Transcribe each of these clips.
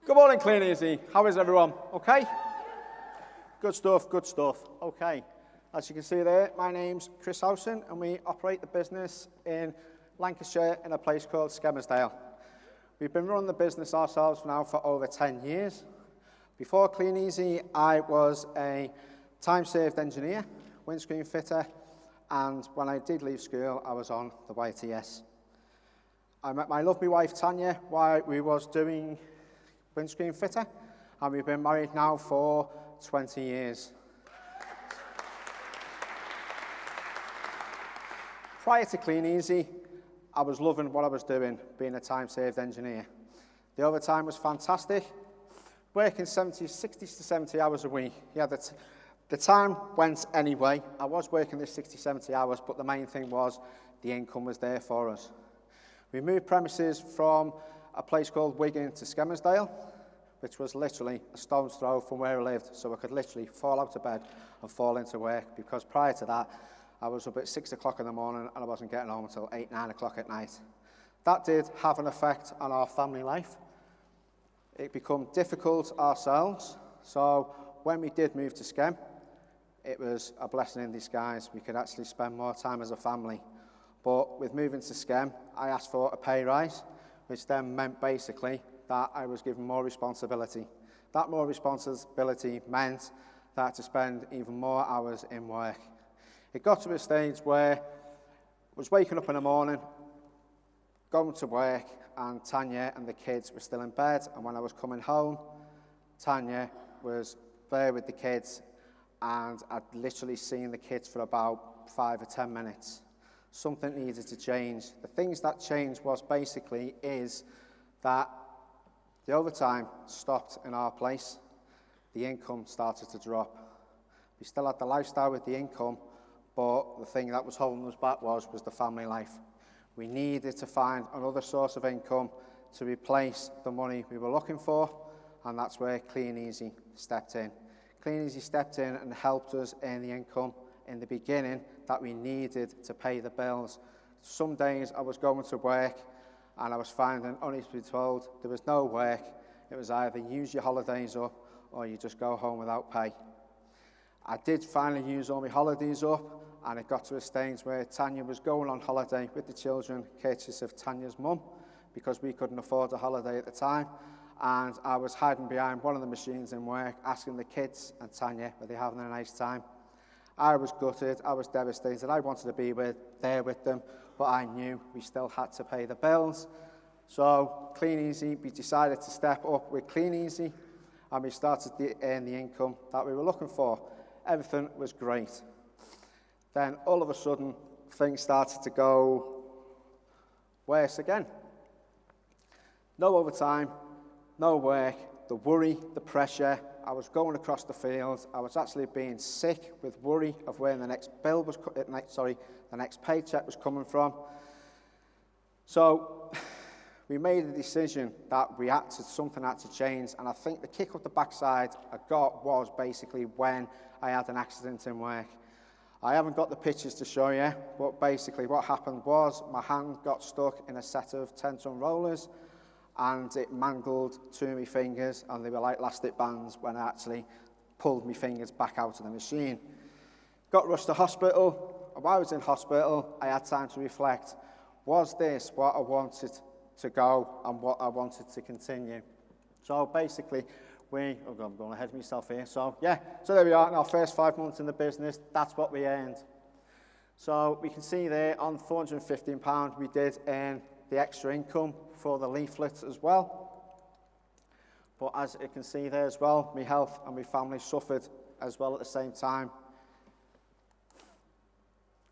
Good morning, Clean Easy. How is everyone? Okay? Good stuff, good stuff. Okay, as you can see there, my name's Chris Howson, and we operate the business in Lancashire in a place called Skelmersdale. We've been running the business ourselves now for over 10 years. Before Clean Easy, I was a time-served engineer, windscreen fitter, and when I did leave school, I was on the YTS. I met my lovely wife, Tanya, while we was doing windscreen fitter, and we've been married now for 20 years. Prior to Clean Easy, I was loving what I was doing, being a time-served engineer. The overtime was fantastic, working 60 to 70 hours a week. Yeah, the time went anyway. I was working this 60, 70 hours, but the main thing was the income was there for us. We moved premises from a place called Wigan to Skelmersdale, which was literally a stone's throw from where I lived, so I could literally fall out of bed and fall into work, because prior to that, I was up at 6 o'clock in the morning and I wasn't getting home until 8, 9 o'clock at night. That did have an effect on our family life. It became difficult ourselves, so when we did move to Skem, it was a blessing in disguise. We could actually spend more time as a family. But with moving to Skem, I asked for a pay rise, which then meant basically that I was given more responsibility. That more responsibility meant that I had to spend even more hours in work. It got to a stage where I was waking up in the morning, going to work, and Tanya and the kids were still in bed, and when I was coming home, Tanya was there with the kids, and I'd literally seen the kids for about 5 or 10 minutes. Something needed to change. The things that changed was basically is that the overtime stopped in our place. The income started to drop. We still had the lifestyle with the income, but the thing that was holding us back was the family life. We needed to find another source of income to replace the money we were looking for, and that's where Clean Easy stepped in. Clean Easy stepped in and helped us earn the income in the beginning that we needed to pay the bills. Some days I was going to work and I was finding, only to be told, there was no work. It was either use your holidays up or you just go home without pay. I did finally use all my holidays up, and it got to a stage where Tanya was going on holiday with the children, courtesy of Tanya's mum, because we couldn't afford a holiday at the time. And I was hiding behind one of the machines in work, asking the kids and Tanya, were they having a nice time? I was gutted, I was devastated, I wanted to be there with them, but I knew we still had to pay the bills. So Clean Easy, we decided to step up with Clean Easy, and we started to earn the income that we were looking for. Everything was great. Then all of a sudden, things started to go worse again. No overtime, no work, the worry, the pressure. I was going across the fields. I was actually being sick with worry of where the next bill was, the next paycheck was coming from. So we made a decision that something had to change, and I think the kick up the backside I got was basically when I had an accident in work. I haven't got the pictures to show you, but basically what happened was my hand got stuck in a set of 10-ton rollers, and it mangled 2 of my fingers, and they were like elastic bands when I actually pulled my fingers back out of the machine. Got rushed to hospital. While I was in hospital, I had time to reflect. Was this what I wanted to go and what I wanted to continue? So basically, I'm going ahead of myself here. So there we are in our first 5 months in the business. That's what we earned. So we can see there on £415, we did earn the extra income for the leaflets as well. But as you can see there as well, my health and my family suffered as well at the same time.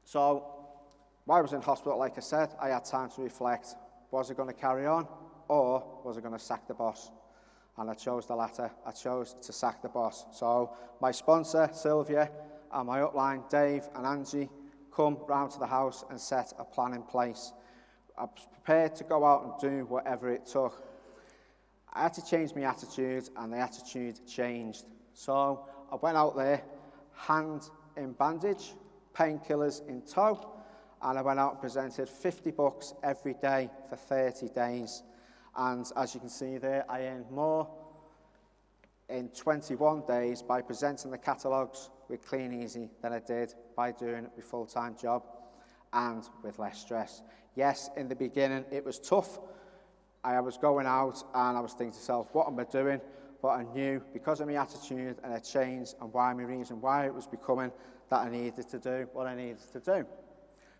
So while I was in hospital, like I said, I had time to reflect. Was I going to carry on, or was I going to sack the boss? And I chose the latter. I chose to sack the boss. So my sponsor, Sylvia, and my upline, Dave and Angie, come round to the house and set a plan in place. I was prepared to go out and do whatever it took. I had to change my attitude, and the attitude changed. So I went out there, hand in bandage, painkillers in tow, and I went out and presented 50 books every day for 30 days. And as you can see there, I earned more in 21 days by presenting the catalogues with Clean Easy than I did by doing my full-time job, and with less stress. Yes, in the beginning it was tough. I was going out and I was thinking to myself, what am I doing? But I knew because of my attitude and a change and why my reason why it was becoming that I needed to do what I needed to do.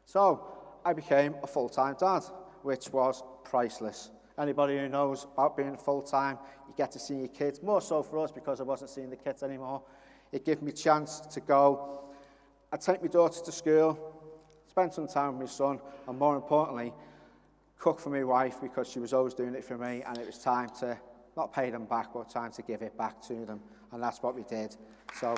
So I became a full-time dad, which was priceless. Anybody who knows about being full-time, you get to see your kids, more so for us because I wasn't seeing the kids anymore. It gave me a chance to go. I'd take my daughter to school, spend some time with my son, and more importantly, cook for my wife because she was always doing it for me, and it was time to not pay them back, but time to give it back to them, and that's what we did. So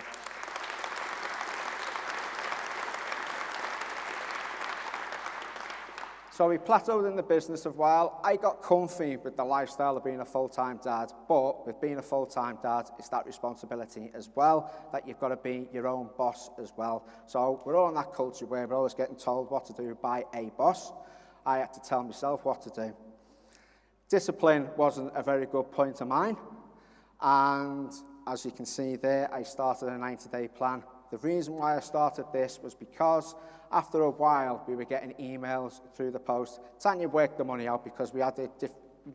we plateaued in the business a while. I got comfy with the lifestyle of being a full-time dad, but with being a full-time dad, it's that responsibility as well, that you've got to be your own boss as well. So we're all in that culture where we're always getting told what to do by a boss. I had to tell myself what to do. Discipline wasn't a very good point of mine, and as you can see there, I started a 90-day plan. The reason why I started this was because after a while we were getting emails through the post. Tanya worked the money out because we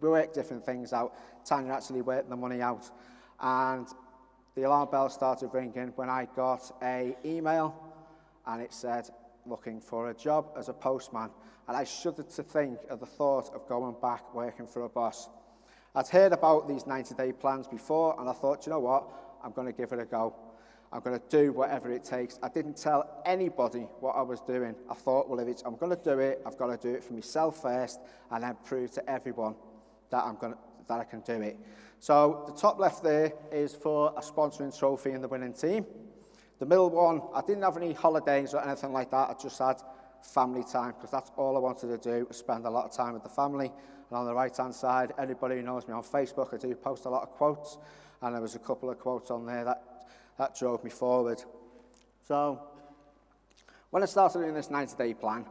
worked different things out. Tanya actually worked the money out, and the alarm bell started ringing when I got an email and it said looking for a job as a postman, and I shuddered to think of the thought of going back working for a boss. I'd heard about these 90-day plans before, and I thought, you know what, I'm going to give it a go. I'm going to do whatever it takes. I didn't tell anybody what I was doing. I thought, well, if I'm going to do it, I've got to do it for myself first, and then prove to everyone that I can do it. So the top left there is for a sponsoring trophy in the winning team. The middle one, I didn't have any holidays or anything like that. I just had family time, because that's all I wanted to do, was spend a lot of time with the family. And on the right-hand side, anybody who knows me on Facebook, I do post a lot of quotes, and there was a couple of quotes on there that drove me forward. So when I started doing this 90-day plan,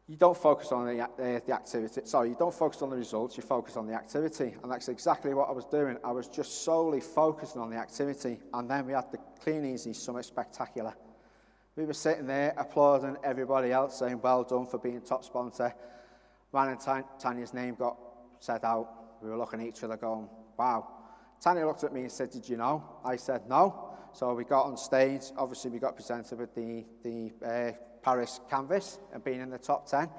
you don't focus on the activity. Sorry, you don't focus on the results, you focus on the activity. And that's exactly what I was doing. I was just solely focusing on the activity. And then we had the Clean Easy Summit Spectacular. We were sitting there applauding everybody else, saying, well done for being top sponsor. Mine and Tanya's name got said out. We were looking at each other going, wow. Tanya looked at me and said, did you know? I said, no. So we got on stage. Obviously, we got presented with the Paris canvas and being in the top 10.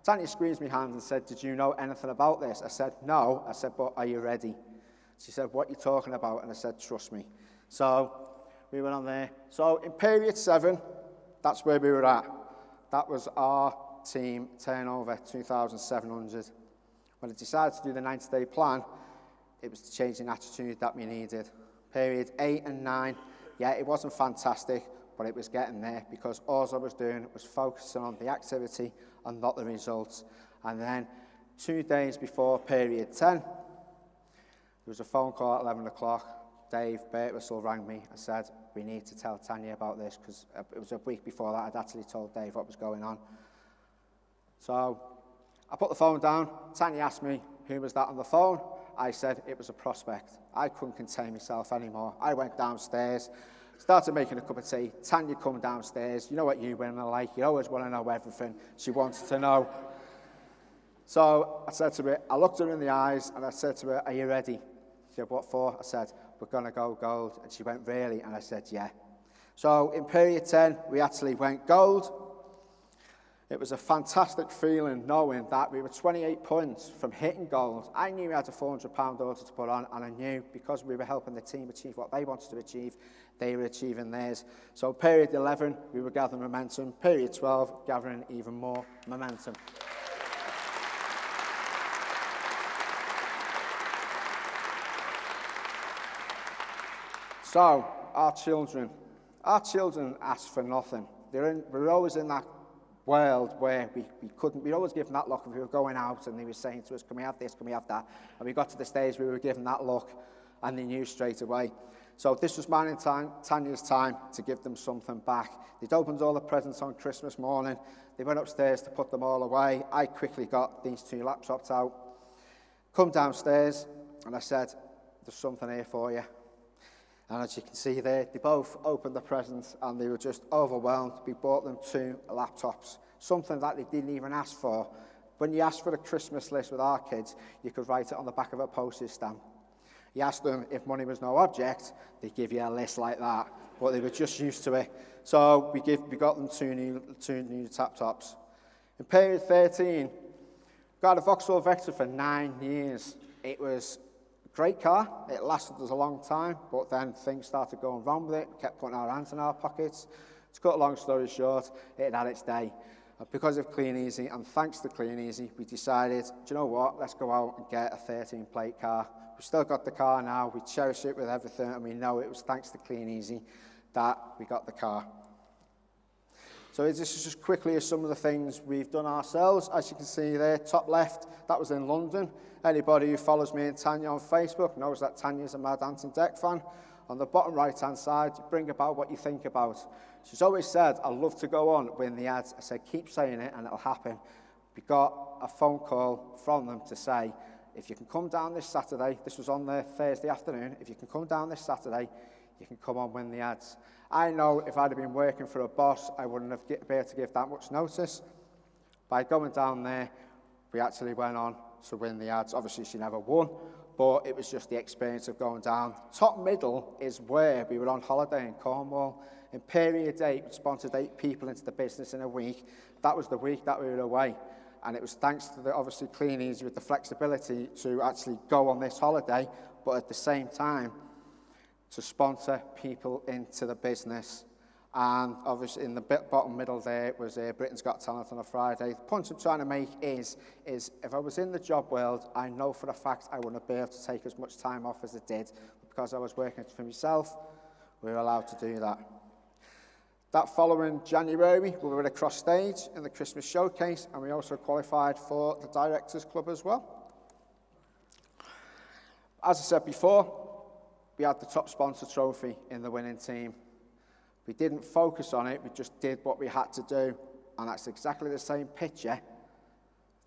Tanya squeezed my hand and said, did you know anything about this? I said, no. I said, but are you ready? She said, what are you talking about? And I said, trust me. So we went on there. So in period 7, that's where we were at. That was our team turnover, 2,700. When I decided to do the 90-day plan, it was the change in attitude that we needed. Period 8 and 9, yeah, it wasn't fantastic, but it was getting there, because all I was doing was focusing on the activity and not the results. And then 2 days before period 10, there was a phone call at 11 o'clock. Dave Birtwhistle rang me and said, we need to tell Tanya about this, because it was a week before that I'd actually told Dave what was going on. So I put the phone down. Tanya asked me, who was that on the phone? I said it was a prospect. I couldn't contain myself anymore. I went downstairs, started making a cup of tea. Tanya come downstairs. You know what you women are like. You always want to know everything. She wanted to know. So I said to her, I looked her in the eyes and I said to her, are you ready? She said, what for? I said, we're going to go gold. And she went, really? And I said, yeah. So in period 10, we actually went gold. It was a fantastic feeling knowing that we were 28 points from hitting gold. I knew we had a £400 order to put on, and I knew because we were helping the team achieve what they wanted to achieve, they were achieving theirs. So period 11, we were gathering momentum. Period 12, gathering even more momentum. So, our children ask for nothing. We're always in that world where we'd always give them that look if we were going out and they were saying to us, can we have this, can we have that? And we got to the stage where we were giving that look and they knew straight away. So this was mine and Tanya's time to give them something back. They'd opened all the presents on Christmas morning. They went upstairs to put them all away. I quickly got these 2 laptops out. Come downstairs, and I said, there's something here for you. And as you can see there, they both opened the presents and they were just overwhelmed. We bought them 2 laptops, something that they didn't even ask for. When you ask for a Christmas list with our kids, you could write it on the back of a postage stamp. You ask them if money was no object, they'd give you a list like that, but they were just used to it. So we got them two new laptops. In period 13, got a Vauxhall Vectra for 9 years. It was a great car. It lasted us a long time, but then things started going wrong with it. We kept putting our hands in our pockets. To cut a long story short, it had its day. And because of Clean Easy, and thanks to Clean Easy, we decided, do you know what, let's go out and get a 13-plate car. We've still got the car now. We cherish it with everything, and we know it was thanks to Clean Easy that we got the car. So this is just quickly some of the things we've done ourselves. As you can see there, top left, that was in London. Anybody who follows me and Tanya on Facebook knows that Tanya's a Mad Ant and Deck fan. On the bottom right-hand side, bring about what you think about. She's always said, I'd love to go on, win the ads. I said, keep saying it and it'll happen. We got a phone call from them to say, if you can come down this Saturday, this was on the Thursday afternoon, if you can come down this Saturday, you can come on, win the ads. I know if I'd have been working for a boss, I wouldn't have been able to give that much notice. By going down there, we actually went on to win the ads. Obviously, she never won, but it was just the experience of going down. Top middle is where we were on holiday in Cornwall. In period 8, we sponsored 8 people into the business in a week. That was the week that we were away. And it was thanks to the obviously Clean Easy with the flexibility to actually go on this holiday, but at the same time, to sponsor people into the business. And obviously in the bottom middle there was Britain's Got Talent on a Friday. The point I'm trying to make is if I was in the job world, I know for a fact I wouldn't be able to take as much time off as I did. Because I was working for myself, we were allowed to do that. That following January, we were at a cross stage in the Christmas showcase, and we also qualified for the Directors Club as well. As I said before, we had the top sponsor trophy in the winning team. We didn't focus on it, we just did what we had to do. And that's exactly the same picture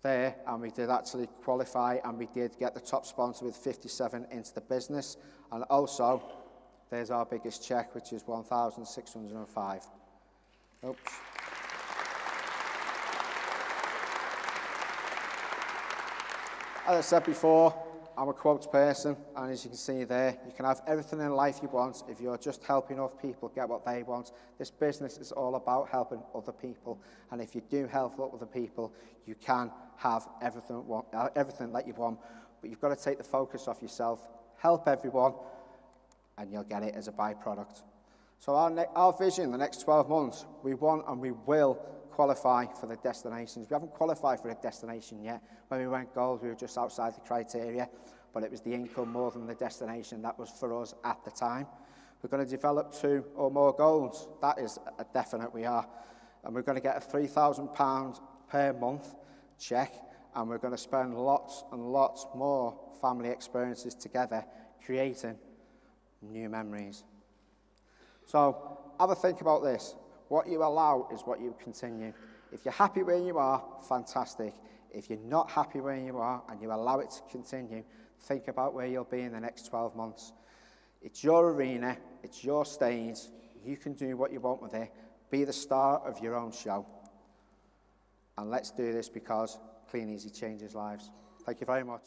there. And we did actually qualify, and we did get the top sponsor with 57 into the business. And also, there's our biggest check, which is 1,605. Oops. As I said before, I'm a quotes person, and as you can see there, you can have everything in life you want if you're just helping other people get what they want. This business is all about helping other people, and if you do help other people, you can have everything that you want, but you've got to take the focus off yourself, help everyone, and you'll get it as a byproduct. So our vision, the next 12 months, we want and we will qualify for the destinations. We haven't qualified for a destination yet. When we went gold, we were just outside the criteria, but it was the income more than the destination that was for us at the time. We're going to develop 2 or more golds. That is a definite we are. And we're going to get a £3,000 per month check, and we're going to spend lots and lots more family experiences together, creating new memories. So have a think about this. What you allow is what you continue. If you're happy where you are, fantastic. If you're not happy where you are and you allow it to continue, think about where you'll be in the next 12 months. It's your arena, it's your stage. You can do what you want with it. Be the star of your own show. And let's do this because Clean Easy changes lives. Thank you very much.